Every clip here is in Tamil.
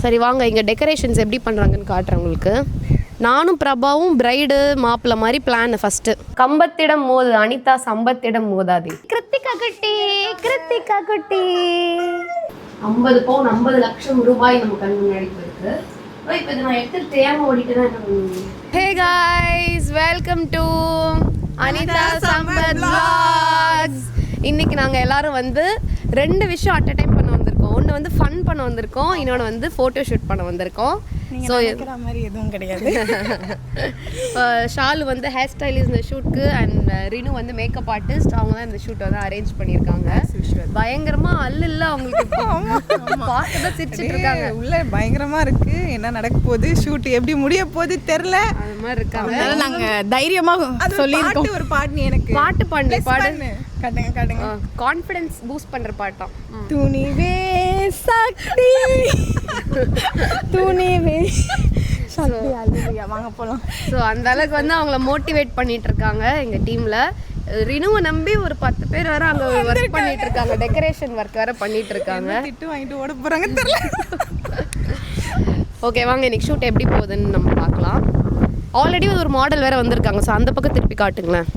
சரி வாங்க இங்கே டெக்கரேஷன்ஸ் எப்படி பண்ணுறாங்கன்னு காட்டுறேன் உங்களுக்கு. நானும் பிரபாவும் பிரைடு மாப்பிள்ள மாதிரி பிளான் ஃபஸ்ட்டு. கம்பத்திடம் மோது அனிதா சம்பத்திடம் மோதாதே. கிருத்திகா குட்டி 50 பவுன் 50 லட்சம் ரூபாய் நம்ம கண் முன்னாடி போயிருக்கு. இப்போ இதை நான் எடுத்து தேவை ஓடிட்டு தான் என்ன பண்ணுவேன். Hey guys, welcome to Anitha Sampath vlogs. இன்னைக்கு நாங்கள் எல்லாரும் வந்து 2 விஷயம் அட் அ டைம் பண்ண வந்திருக்கோம். ஒன்று வந்து ஃபன் பண்ண வந்திருக்கோம், இன்னொன்று வந்து ஃபோட்டோ ஷூட் பண்ண வந்திருக்கோம். ஸோ மாதிரி எதுவும் கிடையாது. ஷாலு வந்து ஹேர் ஸ்டைலிஸ்ட் இந்த ஷூட்க்கு அண்ட் ரினு வந்து மேக்கப் ஆர்டிஸ்ட். அவங்க தான் இந்த ஷூட் வந்து அரேஞ்ச் பண்ணியிருக்காங்க. பயங்கரமா அல்ல அவங்களுக்கு பார்த்து தான் சிரிச்சிட்டு இருக்காங்க. உள்ள பயங்கரமா இருக்கு, என்ன நடக்க போகுது, ஷூட் எப்படி முடிய போகுது தெரியல, அது மாதிரி இருக்காங்க. நாங்க தைரியமா சொல்லியிருக்கோம். ஒரு பாட்டு எனக்கு பாட்டு பாடு காட்டுங்க கான்ஃபிடன்ஸ் பூஸ்ட் பண்ற பாட்டாம். துணிவே சக்தி துணிவே சக்தி அல்லேலூயா வாங்க போலாம். ஸோ அந்த அளவுக்கு வந்து அவங்கள மோட்டிவேட் பண்ணிட்டு இருக்காங்க எங்க டீம்ல. ரினுவை நம்பி ஒரு 10 பேர் வர அங்க ஒர்க் பண்ணிட்டு இருக்காங்க, டெக்கரேஷன் ஒர்க் வேற பண்ணிட்டு இருக்காங்க. திட்டு வாங்கிட்டு ஓட போறாங்க தெரியல. ஓகே வாங்க இன்னைக்கு ஷூட் எப்படி போகுதுன்னு நம்ம பார்க்கலாம். ஆல்ரெடி ஒரு மாடல் வேற வந்திருக்காங்க. ஸோ அந்த பக்கம் திருப்பி காட்டுங்களேன்.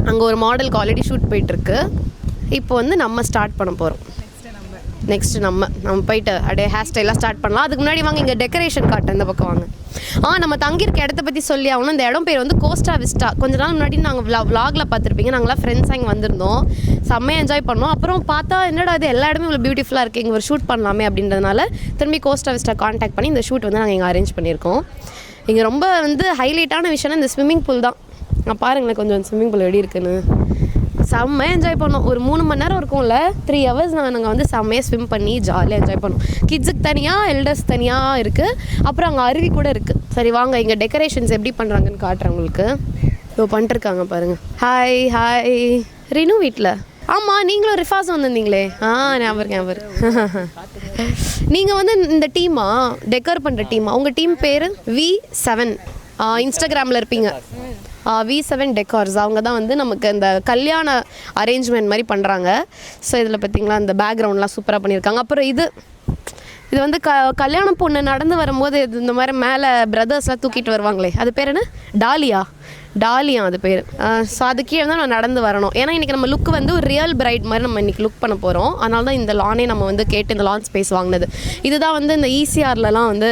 அங்கே ஒரு மாடலுக்கு ஆல்ரெடி ஷூட் போயிட்டுருக்கு. இப்போ வந்து நம்ம ஸ்டார்ட் பண்ண போகிறோம். நெக்ஸ்ட் நம்ம போயிட்டு அப்படியே ஹேர் ஸ்டைலாக ஸ்டார்ட் பண்ணலாம். அதுக்கு முன்னாடி வாங்க இங்கே டெக்கரேஷன் காட்டு, இந்த பக்கம் வாங்க. நம்ம தங்கியிருக்க இடத்த பற்றி சொல்லி ஆகணும். இந்த இடம் பேர் வந்து கோஸ்டா விஸ்டா. கொஞ்ச நாள் முன்னாடி நாங்கள் விலாகில் பார்த்துருப்பீங்க, நாங்களாம் ஃப்ரெண்ட்ஸாக இங்கே வந்திருந்தோம், செம்மையாக என்ஜாய் பண்ணோம். அப்புறம் பார்த்தா என்னடா இது எல்லா இடமே இவ்வளோ பியூட்டிஃபுல்லாக இருக்குது, இங்கே ஒரு ஷூட் பண்ணலாமே அப்படின்றதுனால திரும்பி கோஸ்டா விஸ்டா கான்டாக்ட் பண்ணி இந்த ஷூட் வந்து நாங்கள் இங்கே அரேஞ்ச் பண்ணியிருக்கோம். இங்கே ரொம்ப வந்து ஹைலைட்டான விஷயம்னா இந்த ஸ்விம்மிங் பூல் தான். நான் பாருங்களேன் கொஞ்சம் ஸ்விம்மிங் பூல் எப்படி இருக்குன்னு. செம்மையாக என்ஜாய் பண்ணோம். ஒரு 3 மணி நேரம் இருக்கும்ல, 3 ஹவர்ஸ் நாங்கள் வந்து செம்மையாக ஸ்விம் பண்ணி ஜாலியாக என்ஜாய் பண்ணோம். கிட்ஸுக்கு தனியாக, எல்டர்ஸ் தனியாக இருக்குது. அப்புறம் அங்கே அருவி கூட இருக்குது. சரி வாங்க இங்கே டெக்கரேஷன்ஸ் எப்படி பண்ணுறாங்கன்னு காட்டுறேன் உங்களுக்கு. இப்போ பண்ணிட்டுருக்காங்க பாருங்கள். ஹாய் ரினு வீட்டில். ஆமாம் நீங்களும் ரிஃபாஸ் வந்திருந்தீங்களே. ஞாபகம். நீங்கள் வந்து இந்த டீமா டெக்கர் பண்ணுற டீமா? உங்கள் டீம் பேர் V7, இன்ஸ்டாகிராமில் இருப்பீங்க. V7 decors. அவங்க தான் வந்து நமக்கு இந்த கல்யாண அரேஞ்ச்மெண்ட் மாதிரி பண்ணுறாங்க. ஸோ இதில் பார்த்தீங்களா இந்த பேக்ரவுண்ட்லாம் சூப்பராக பண்ணியிருக்காங்க. அப்புறம் இது வந்து கல்யாண பொண்ணு நடந்து வரும்போது இந்த மாதிரி மேலே பிரதர்ஸ்லாம் தூக்கிட்டு வருவாங்களே, அது பேர் என்ன? டாலியா அது பேர். ஸோ அது கீழே தான் நான் நடந்து வரணும். ஏன்னா இன்றைக்கி நம்ம லுக் வந்து ஒரு ரியல் பிரைட் மாதிரி நம்ம இன்றைக்கி லுக் பண்ண போகிறோம். அதனால தான் இந்த லானே நம்ம வந்து கேட்டு இந்த லான் ஸ்பேஸ் வாங்கினது. இதுதான் வந்து இந்த ECRலலாம் வந்து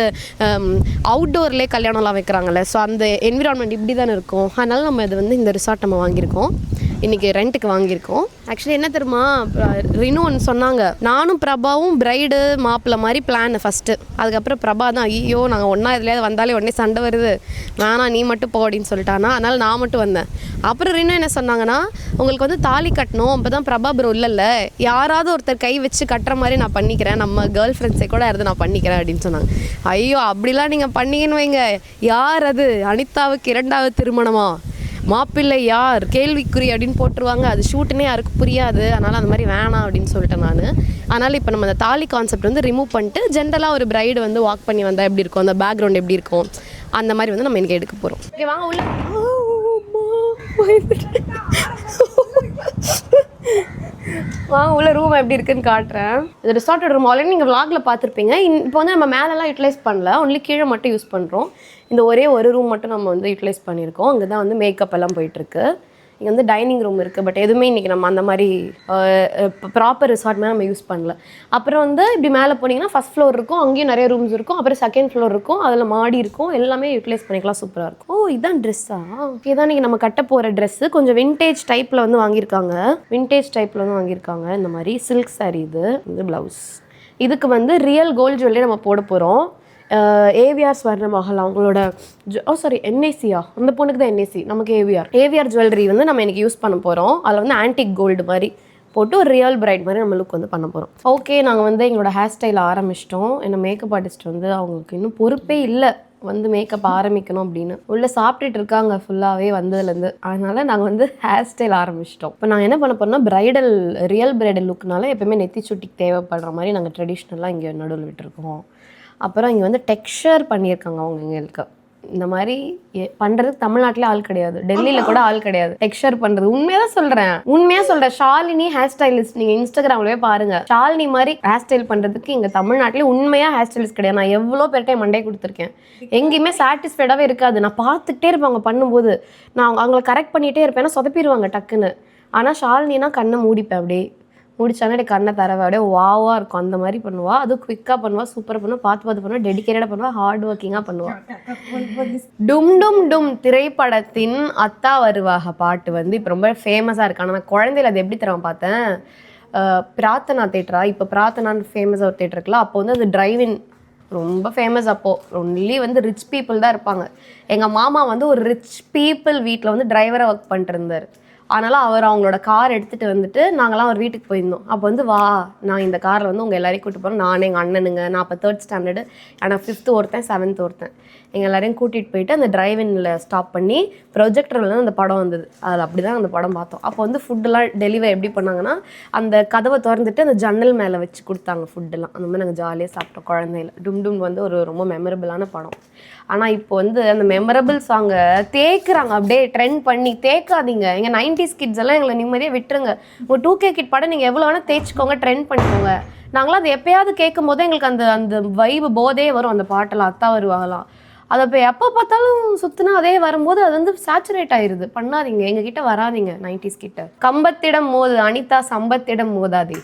அவுட்டோர்லேயே கல்யாணம்லாம் வைக்கிறாங்கல்ல. ஸோ அந்த என்விரான்மெண்ட் இப்படி தானே இருக்கும். அதனால் நம்ம இது வந்து இந்த ரிசார்ட் நம்ம வாங்கியிருக்கோம், இன்றைக்கி ரெண்ட்டுக்கு வாங்கியிருக்கோம். ஆக்சுவலி என்ன தெரியுமா, ரினு ஒன்று சொன்னாங்க, நானும் பிரபாவும் பிரைடு மாப்பிள்ள மாதிரி பிளான் ஃபஸ்ட்டு. அதுக்கப்புறம் பிரபா தான் ஐயோ நாங்கள் ஒன்றா இதுலேயாவது வந்தாலே உடனே சண்டை வருது, வேணாம் நீ மட்டும் போ அப்படின்னு சொல்லிட்டானா, அதனால் நான் மட்டும் வந்தேன். அப்புறம் ரினு என்ன சொன்னாங்கன்னா, உங்களுக்கு வந்து தாலி கட்டணும், அப்போ தான் பிரபா ப்ரோ இல்லைல்ல யாராவது ஒருத்தர் கை வச்சு கட்டுற மாதிரி நான் பண்ணிக்கிறேன், நம்ம கேர்ள் ஃப்ரெண்ட்ஸை கூட இருந்து நான் பண்ணிக்கிறேன் அப்படின்னு சொன்னாங்க. ஐயோ அப்படிலாம் நீங்கள் பண்ணீங்கன்னு வைங்க, யார் அது அனிதாவுக்கு 2வது திருமணமா, மாப்பிள்ளை யார் கேள்விக்குறி அப்படின்னு போட்டுருவாங்க. அது ஷூட்டுனே யாருக்கு புரியாது. அதனால் அந்த மாதிரி வேணாம் அப்படின்னு சொல்லிட்டேன் நான். அதனால் இப்போ நம்ம அந்த தாலி கான்செப்ட் வந்து ரிமூவ் பண்ணிட்டு ஜென்ரலாக ஒரு பிரைடு வந்து வாக் பண்ணி வந்தால் எப்படி இருக்கும், அந்த பேக்ரவுண்ட் எப்படி இருக்கும், அந்த மாதிரி வந்து நம்ம இன்றைக்கி எடுக்க போகிறோம். ஓகே வாங்க உள்ள. வாங்க உள்ள ரூம் எப்படி இருக்குன்னு காட்டுறேன். இது ரிசார்ட்டோட ரூம். ஆல்ரெடி நீங்கள் விலாகில் பார்த்துருப்பீங்க. இப்போ வந்து நம்ம மேலெல்லாம் யூட்டிலைஸ் பண்ணல, ஒன்லி கீழே மட்டும் யூஸ் பண்ணுறோம். இந்த ஒரே ஒரு ரூம் மட்டும் நம்ம வந்து யூட்டிலைஸ் பண்ணியிருக்கோம். அங்கே தான் வந்து மேக்கப் எல்லாம் போயிட்டுருக்கு. இங்கே வந்து டைனிங் ரூம் இருக்குது. பட் எதுவுமே இன்றைக்கி நம்ம அந்த மாதிரி ப்ராப்பர் ரிசார்ட் மாதிரி நம்ம யூஸ் பண்ணல. அப்புறம் வந்து இப்படி மேலே போனீங்கன்னா ஃபஸ்ட் ஃப்ளோர் இருக்கும், அங்கேயும் நிறைய ரூம்ஸ் இருக்கும். அப்புறம் செகண்ட் ஃப்ளோர் இருக்கும், அதில் மாடி இருக்கும். எல்லாமே யூட்டிலைஸ் பண்ணிக்கலாம், சூப்பராக இருக்கும். இதுதான் ட்ரெஸ்ஸா? இதுதான் நீங்கள் நம்ம கட்ட போகிற ட்ரெஸ்ஸு. கொஞ்சம் விண்டேஜ் டைப்பில் வந்து வாங்கியிருக்காங்க. இந்த மாதிரி சில்க் சாரீ. இது ப்ளவுஸ். இதுக்கு வந்து ரியல் கோல்டு ஜுவல்லரி நம்ம போட போகிறோம். AVR ஸ்வர்ண மஹால் அவங்களோட NICயா, அந்த பொண்ணுக்கு தான் NIC, நமக்கு AVR ஜுவல்லரி வந்து நம்ம இன்றைக்கி யூஸ் பண்ண போகிறோம். அதில் வந்து ஆன்டிக் கோல்டு மாதிரி போட்டு ஒரு ரியல் பிரைட் மாதிரி நம்ம லுக் வந்து பண்ண போகிறோம். ஓகே நாங்கள் வந்து எங்களோட ஹேர் ஸ்டைல் ஆரம்பிச்சிட்டோம். என்ன மேக்கப் ஆர்டிஸ்ட் வந்து அவங்களுக்கு இன்னும் பொறுப்பே இல்லை வந்து மேக்கப் ஆரம்பிக்கணும் அப்படின்னு. உள்ளே சாப்பிட்டுட்டு இருக்காங்க ஃபுல்லாகவே வந்ததுலேருந்து. அதனால் நாங்கள் வந்து ஹேர் ஸ்டைல் ஆரம்பிச்சிட்டோம். இப்போ நாங்கள் என்ன பண்ண போகிறோம்னா ரியல் பிரைடல் லுக்னால எப்போயுமே நெத்தி சுட்டிக்கு தேவைப்படுற மாதிரி நாங்கள் ட்ரெடிஷ்னலாக இங்கே நடுவில் விட்டுருக்கோம். அப்புறம் இங்கே வந்து டெக்ஸ்சர் பண்ணியிருக்காங்க அவங்க எங்களுக்கு. இந்த மாதிரி பண்ணுறதுக்கு தமிழ்நாட்டில் ஆள் கிடையாது, டெல்லியில் கூட ஆள் கிடையாது. டெக்ஸ்சர் பண்ணுறது உண்மையாக சொல்கிறேன். ஷாலினி ஹேர் ஸ்டைலிஸ்ட் நீங்கள் இன்ஸ்டாகிராம்லவே பாருங்கள். ஷாலினி மாதிரி ஹேர் ஸ்டைல் பண்ணுறதுக்கு இங்கே தமிழ்நாட்டிலே உண்மையாக ஹேர் ஸ்டைலிஸ்ட் கிடையாது. நான் எவ்வளோ பேர்ட்டே மண்டே கொடுத்துருக்கேன், எங்கேயுமே சாட்டிஸ்ஃபைடாகவே இருக்காது. நான் பார்த்துக்கிட்டே இருப்பாங்க பண்ணும்போது, நான் அவங்கள கரெக்ட் பண்ணிகிட்டே இருப்பேன், ஏன்னா சொதப்பிடுவாங்க டக்குன்னு. ஆனால் ஷாலினினா கண்ணை மூடிப்பேன், அப்படியே முடிச்சானே கண்ணை தரவை அப்படியே வாவாக இருக்கும். அந்த மாதிரி பண்ணுவா, அதுவும் குவிக்காக பண்ணுவா, சூப்பராக பண்ணுவா, பார்த்து பண்ணுவா, டெடிக்கேட்டடாக பண்ணுவா, ஹார்ட் ஒர்க்கிங்காக பண்ணுவா. டும் டும் டும் திரைப்படத்தின் அத்தா வருவாக பாட்டு வந்து இப்போ ரொம்ப ஃபேமஸாக இருக்கு. ஆனால் நான் குழந்தையில அது எப்படி தரவன் பார்த்தேன், பிரார்த்தனா தேட்டரா, இப்போ பிரார்த்தனான்னு ஃபேமஸாக ஒரு தேட்டர் இருக்குல்ல, அப்போ வந்து அது டிரைவின் ரொம்ப ஃபேமஸ். அப்போது ஒன்லி வந்து ரிச் பீப்புள் தான் இருப்பாங்க. எங்கள் மாமா வந்து ஒரு ரிச் பீப்புள் வீட்டில் வந்து டிரைவராக ஒர்க் பண்ணிட்டு இருந்தார். அதனால் அவர் அவங்களோட கார் எடுத்துகிட்டு வந்துட்டு நாங்களாம் அவர் வீட்டுக்கு போயிருந்தோம். அப்போ வந்து வா, நான் இந்த காரில் வந்து உங்கள் எல்லாரையும் கூப்பிட்டு போகிறேன், நானே எங்கள் அண்ணனுங்க, நான் அப்போ 3rd ஸ்டாண்டர்டு, ஆனால் 5th ஒருத்தன் 7th ஒருத்தன், எங்கள் எல்லாரையும் கூட்டிகிட்டு போயிட்டு அந்த டிரைவினில் ஸ்டாப் பண்ணி ப்ரொஜெக்டரில் அந்த படம் வந்தது. அதில் அப்படி தான் அந்த படம் பார்த்தோம். அப்போ வந்து ஃபுட்டெல்லாம் டெலிவரி எப்படி பண்ணாங்கன்னா, அந்த கதவை திறந்துட்டு அந்த ஜன்னல் மேலே வச்சு கொடுத்தாங்க ஃபுட்டெல்லாம். அந்த மாதிரி நாங்கள் ஜாலியாக சாப்பிட்டோம் குழந்தையில. டும் டும் வந்து ஒரு ரொம்ப மெமரபிளான படம். ஆனால் இப்போ வந்து அந்த மெமரபிள் சாங்கை தேய்க்குறாங்க, அப்படியே ட்ரெண்ட் பண்ணி. தேய்க்காதீங்க, எங்கள் 90s கிட்ஸ் எல்லாம் எங்களை நிம்மதியாக விட்டுருங்க. உங்கள் 2K கிட் படம் நீங்கள் எவ்வளோ வேணால் தேய்ச்சிக்கோங்க, ட்ரெண்ட் பண்ணிக்கோங்க. நாங்களாம் அது எப்போயாவது கேட்கும் போது எங்களுக்கு அந்த அந்த வைபு போதே வரும். அந்த பாட்டெல்லாம் அத்தா வருவாங்களாம், அதை இப்போ எப்போ பார்த்தாலும் சுற்றினா அதே வரும்போது அது வந்து சேச்சுரேட் ஆயிடுது. பண்ணாதீங்க, எங்ககிட்ட வராதிங்க 90s கிட்ட. கம்பத்திடம் மோது அனிதா, சம்பத்திடம் மோதாதே.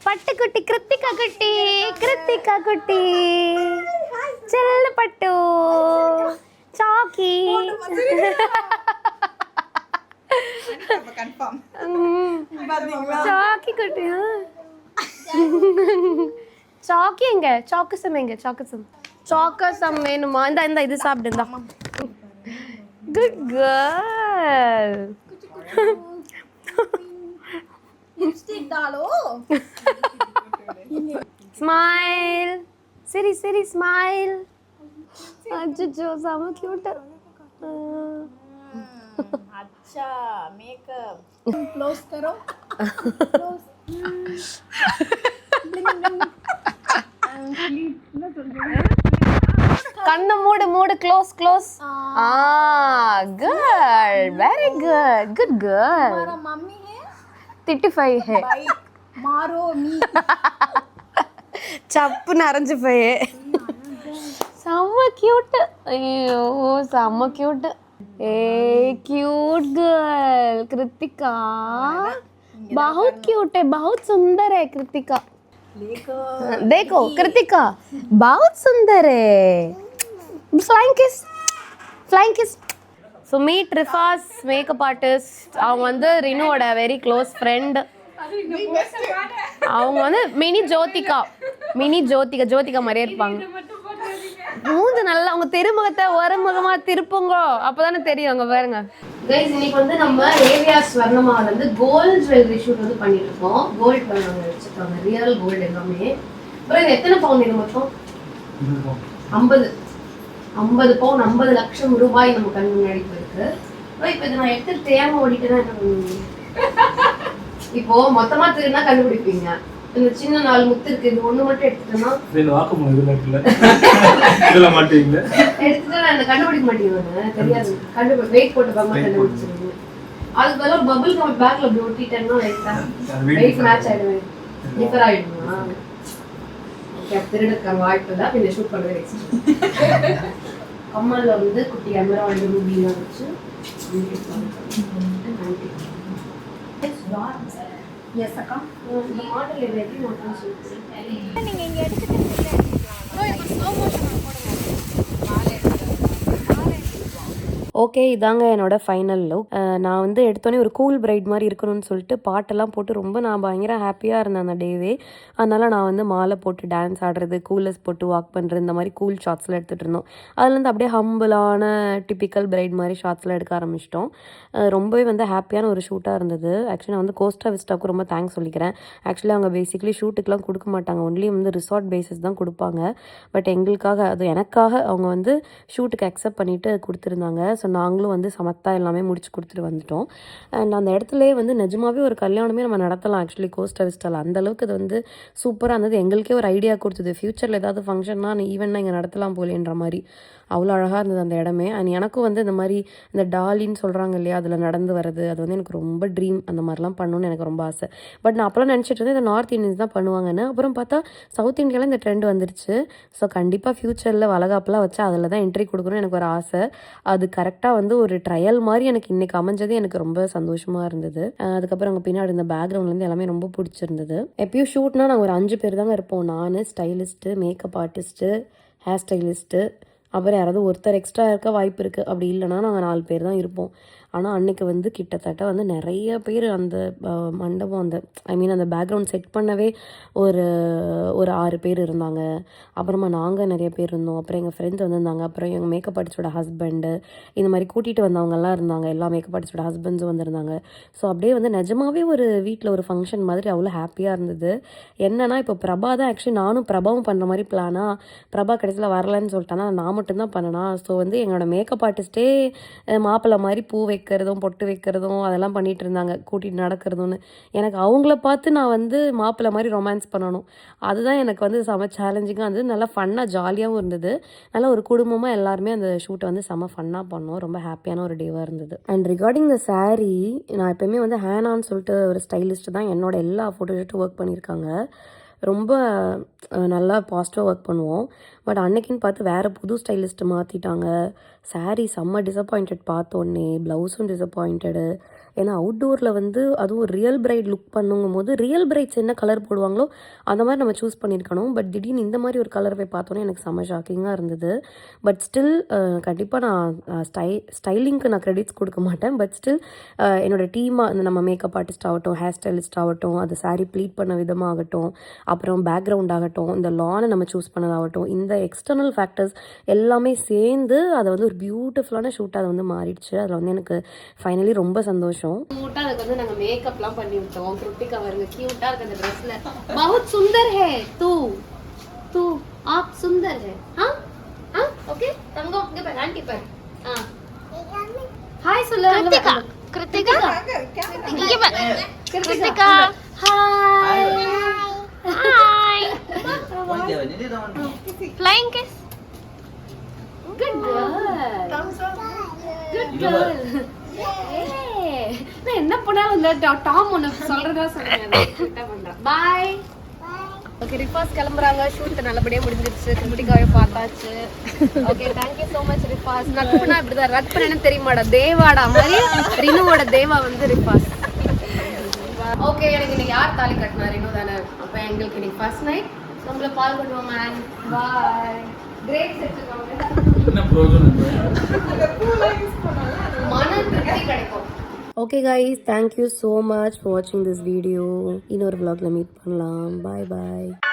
பட்டுக்குட்டி கிருத்திகா குட்டி செல்ல பட்டு சாக்கி சாக்கி குட்டி. சாக்கி எங்க? சாக்கசம் எங்க? சாக்கசம் வேணுமா? இந்த இது சாப்பிடுந்தா. Good girl. ஸ்மைல். சரி ஸ்மைல். அச்சோ செம கியூட். अच्छा मेकअप क्लोज करो. கண்ணை மூடு close. Good, very good girl. हमारा मम्मी है 35 है. मारो मी. சப்புன்னு அரைஞ்சு போய் செம்ம கியூட். ஐயோ செம்ம கியூட். ஏ क्यूट गर्ल कृतिका, बहुत क्यूट है, बहुत सुंदर है कृतिका. देखो कृतिका बहुत सुंदर है. Flying kiss. So meet Rifaz makeup artist. அவங்க வந்து ரினுவோட வெரி க்ளோஸ் ஃப்ரெண்ட். அவங்க வந்து மினி ஜோதிகா மாதிரியே இருப்பாங்க. மூந்து நல்லா அவங்க திருமுகத்தை ஒருமுகமா திருப்புங்க, அப்பதானே தெரியும். அங்க பாருங்க கைஸ், இன்னைக்கு வந்து நம்ம ஏவிஆர் ஸ்வர்ணமால வந்து கோல்ட் ஜுவல்லரி ஷூட் வந்து பண்ணிட்டு இருக்கோம். கோல்ட் பண்ணவங்க வச்சிருக்காங்க, ரியல் கோல்டு எல்லாமே. அப்புறம் இது எத்தனை பவுன்? இது மொத்தம் 50 பவுன், 50 லட்சம் ரூபாய் நம்ம கண் முன்னாடி போயிருக்கு. இப்போ இதை நான் எடுத்து தேர்ம ஓடிட்டுதான் என்ன பண்ணுவீங்க? இப்போ மொத்தமா திருநா கண்டுபிடிப்பீங்க. இந்த சின்ன 4 முத்து இருக்கு, இது ஒண்ணு மட்டும் எடுத்துட்டோம்னா எடுத்துட்டு நான் கண்டுபிடிக்க மாட்டேங்குது, தெரியாது. வெயிட் போட்டு பார்க்க கண்டுபிடிச்சிருங்க. அதுக்கு பதிலாக பபிள் கம் பேக்ல அப்படி ஒட்டிட்டேன்னா வெயிட் மேட்ச் ஆயிடுவேன், டிஃபர் ஆயிடுமா? ஓகே, திருடுக்கான வாய்ப்பு இல்லை. இந்த ஷூட் பண்ணுறது கம்மல்ல வந்து குட்டி கேமரா வந்து ரூபிலாம் வச்சு Yes, Akka. இந்த மாடல் எப்படி மட்டும் சொல்லுங்க. நீங்க இங்க எடுத்துட்டு ஸ்லோ மோஷன் போடுங்க. ஓகே, இதாங்க என்னோட ஃபைனல் லுக். நான் வந்து எடுத்தோன்னே ஒரு கூல் பிரைட் மாதிரி இருக்கணும்னு சொல்லிட்டு பாட்டெல்லாம் போட்டு ரொம்ப நான் பயங்கர ஹாப்பியாக இருந்தேன் அந்த டேவே. அதனால் நான் வந்து மாலை போட்டு டான்ஸ் ஆடுறது, கூலர்ஸ் போட்டு வாக் பண்ணுறது, இந்த மாதிரி கூல் ஷார்ட்ஸ்லாம் எடுத்துகிட்டு இருந்தோம். அதுலேருந்து அப்படியே ஹம்பிளான டிப்பிக்கல் பிரைட் மாதிரி ஷார்ட்ஸ்லாம் எடுக்க ஆரம்பிச்சிட்டோம். ரொம்பவே வந்து ஹாப்பியான ஒரு ஷூட்டாக இருந்தது. ஆக்சுவலி நான் வந்து கோஸ்டா விஸ்டாவுக்கு ரொம்ப தேங்க்ஸ் சொல்லிக்கிறேன். ஆக்சுவலி அவங்க பேசிக்லி ஷூட்டுக்கெலாம் கொடுக்க மாட்டாங்க, ஒன்லி வந்து ரிசார்ட் பேசிஸ் தான் கொடுப்பாங்க. பட் எங்களுக்காக, அது எனக்காக அவங்க வந்து ஷூட்டுக்கு அக்செப்ட் பண்ணிவிட்டு கொடுத்துருந்தாங்க. ஸோ நாங்களும் வந்து சமத்தா எல்லாமே முடிச்சு கொடுத்துட்டு வந்துட்டோம். அண்ட் அந்த இடத்துலேயே வந்து நிஜமாவே ஒரு கல்யாணமே நம்ம நடத்தலாம் ஆக்சுவலி கோஸ்டா விஸ்டாவில். அந்தளவுக்கு அது வந்து சூப்பராக இருந்தது. எங்களுக்கே ஒரு ஐடியா கொடுத்தது, ஃப்யூச்சரில் ஏதாவது ஃபங்க்ஷன்னா ஈவெண்ட்னா இங்கே நடத்தலாம் போலேன்ற மாதிரி. அவ்வளோ அழகாக இருந்தது அந்த இடமே. அண்ட் எனக்கும் வந்து இந்த மாதிரி இந்த டாலின்னு சொல்கிறாங்க இல்லையா, அதில் நடந்து வர்றது அது வந்து எனக்கு ரொம்ப ட்ரீம். அந்த மாதிரிலாம் பண்ணணும்னு எனக்கு ரொம்ப ஆசை. பட் நான் அப்போலாம் நினச்சிட்டு இருந்தேன் இந்த நார்த் இந்தியன்ஸ் தான் பண்ணுவாங்கன்னு. அப்புறம் பார்த்தா சவுத் இந்தியாவில் இந்த ட்ரெண்ட் வந்துருச்சு. ஸோ கண்டிப்பாக ஃப்யூச்சரில் வளகாப்பெலாம் வச்சு அதில் தான் என்ட்ரி கொடுக்கணும்னு எனக்கு ஒரு ஆசை. அது கரெக்டாக வந்து ஒரு ட்ரையல் மாதிரி எனக்கு இன்றைக்கி அமைஞ்சது எனக்கு ரொம்ப சந்தோஷமாக இருந்தது. அதுக்கப்புறம் அங்கே பின்னாடி இந்த பேக்ரவுண்ட்லேருந்து எல்லாமே ரொம்ப பிடிச்சிருந்தது. எப்பயும் ஷூட்னா நாங்கள் ஒரு 5 பேர் தாங்க இருப்போம். நான், stylist, makeup artist, hair stylist, அப்புறம் யாராவது ஒருத்தர் எக்ஸ்ட்ரா இருக்க வாய்ப்பு இருக்குது. அப்படி இல்லைனா நாங்கள் 4 பேர் தான் இருப்போம். ஆனால் அன்றைக்கி வந்து கிட்டத்தட்ட வந்து நிறைய பேர் அந்த மண்டபம் அந்த அந்த பேக்ரவுண்ட் செட் பண்ணவே ஒரு 6 பேர் இருந்தாங்க. அப்புறமா நாங்கள் நிறைய பேர் இருந்தோம். அப்புறம் எங்கள் ஃப்ரெண்ட்ஸ் வந்திருந்தாங்க. அப்புறம் எங்கள் மேக்கப் ஆர்டிஸ்டோட ஹஸ்பண்டு, இந்த மாதிரி கூட்டிகிட்டு வந்தவங்கெல்லாம் இருந்தாங்க. எல்லா மேக்கப் ஆர்டிஸ்டோட ஹஸ்பண்ட்ஸும் வந்திருந்தாங்க. ஸோ அப்படியே வந்து நிஜமாவே ஒரு வீட்டில் ஒரு ஃபங்க்ஷன் மாதிரி அவ்வளோ ஹாப்பியாக இருந்தது. என்னன்னா இப்போ பிரபா தான் ஆக்சுவலி நானும் பிரபாவும் பண்ணுற மாதிரி பிளானாக, பிரபா கடைசியில் வரலன்னு சொல்லிட்டானா நான் மட்டும்தான் பண்ணனா. ஸோ வந்து என்னோட மேக்கப் ஆர்டிஸ்ட்டே மாப்பிள்ளை மாதிரி பூ வைக்கிறதும் பொட்டு வைக்கிறதும் அதெல்லாம் பண்ணிகிட்டு இருந்தாங்க, கூட்டிகிட்டு நடக்கிறதும்னு. எனக்கு அவங்கள பார்த்து நான் வந்து மாப்பிள்ளை மாதிரி ரொமான்ஸ் பண்ணணும். அதுதான் எனக்கு வந்து செம சேலஞ்சிங்காக இருந்தது. நல்லா ஃபன்னாக ஜாலியாகவும் இருந்தது. நல்லா ஒரு குடும்பமாக எல்லாருமே அந்த ஷூட்டை வந்து செம ஃபன்னாக பண்ணோம். ரொம்ப ஹாப்பியான ஒரு டேவாக இருந்தது. அண்ட் ரிகார்டிங் த சாரீ, நான் எப்போயுமே வந்து ஹேனான்னு சொல்லிட்டு ஒரு ஸ்டைலிஸ்ட் தான் என்னோட எல்லா ஃபோட்டோஷூட்டும் ஒர்க் பண்ணியிருக்காங்க. ரொம்ப நல்லா பாசிட்டிவாக ஒர்க் பண்ணுவோம். பட் அன்னைக்குன்னு பார்த்து வேறு புது ஸ்டைலிஸ்ட்டு மாற்றிட்டாங்க. சாரீ செம்ம டிசப்பாயிண்டட் பார்த்தோன்னே. ப்ளவுஸும் டிசப்பாயிண்டடு. ஏன்னா அவுட்டோரில் வந்து அதுவும் ரியல் பிரைட் லுக் பண்ணுங்கும் போது ரியல் பிரைட்ஸ் என்ன கலர் போடுவாங்களோ அந்த மாதிரி நம்ம சூஸ் பண்ணியிருக்கணும். பட் திடீர்னு இந்த மாதிரி ஒரு கலர் போய் பார்த்தோன்னே எனக்கு செம்ம ஷாக்கிங்காக இருந்தது. பட் ஸ்டில் கண்டிப்பாக நான் ஸ்டைலிங்க்கு நான் க்ரெடிட்ஸ் கொடுக்க மாட்டேன். பட் ஸ்டில் என்னோடய டீமாக இந்த நம்ம மேக்கப் ஆர்டிஸ்ட் ஆகட்டும், ஹேர் ஸ்டைலிஸ்ட் ஆகட்டும், அது சாரீ ப்ளீட் பண்ண விதமாகட்டும், அப்புறம் பேக்ரவுண்ட் ஆகட்டும், இந்த லானை நம்ம சூஸ் பண்ணதாகட்டும், இந்த எக்ஸ்டர்னல் ஃபேக்டர்ஸ் எல்லாமே சேர்ந்து அதை வந்து ஒரு பியூட்டிஃபுல்லான ஷூட்டாக அதை வந்து மாறிடுச்சு. அதில் வந்து எனக்கு ஃபைனலி ரொம்ப சந்தோஷம். क्यूटा அதுக்கு வந்து நாங்க மேக்கப்லாம் பண்ணி விட்டோம். கிருத்திகா வருங்க கியூட்டா இருக்கு அந்த Dressல. बहुत सुंदर है तू आप सुंदर है. हां हां ओके தங்கம் இங்க பாரு ஆன்ட்டி பாரு. ஹாய் சொல்லு கிருத்திகா இங்க பாரு Krithika hi hi flying kiss good girl நான் என்ன பண்ணாலும் இந்த டாம் ஒன்று சொல்றதா சொல்றேன். பாய். ஓகே ரிஃபாஸ் கிளம்புறாங்க. ஷூட் நல்லபடியாக முடிஞ்சிருச்சு. கிருத்திகாவை பார்த்தாச்சு. Okay thank you so much Rifas. நட்புனா இப்படிதான். நட்பு என்ன தெரியுமாடா, தேவாடா மாதிரி ரினுவோட தேவா வந்து ரிஃபாஸ். ஓகே எனக்கு இன்னைக்கு யார் தாலி கட்டினா? ரினு தானே. அப்போ எங்களுக்கு இன்னைக்கு ஃபர்ஸ்ட் நைட். உங்களை பால் பண்ணுவோம் மேன். பாய். கிரேப்ஸ் எடுத்துக்கோங்க. மன திருப்தி கிடைக்கும். Okay guys, thank you so much for watching this video. இன்னொரு vlogல மீட் பண்ணலாம். Bye bye.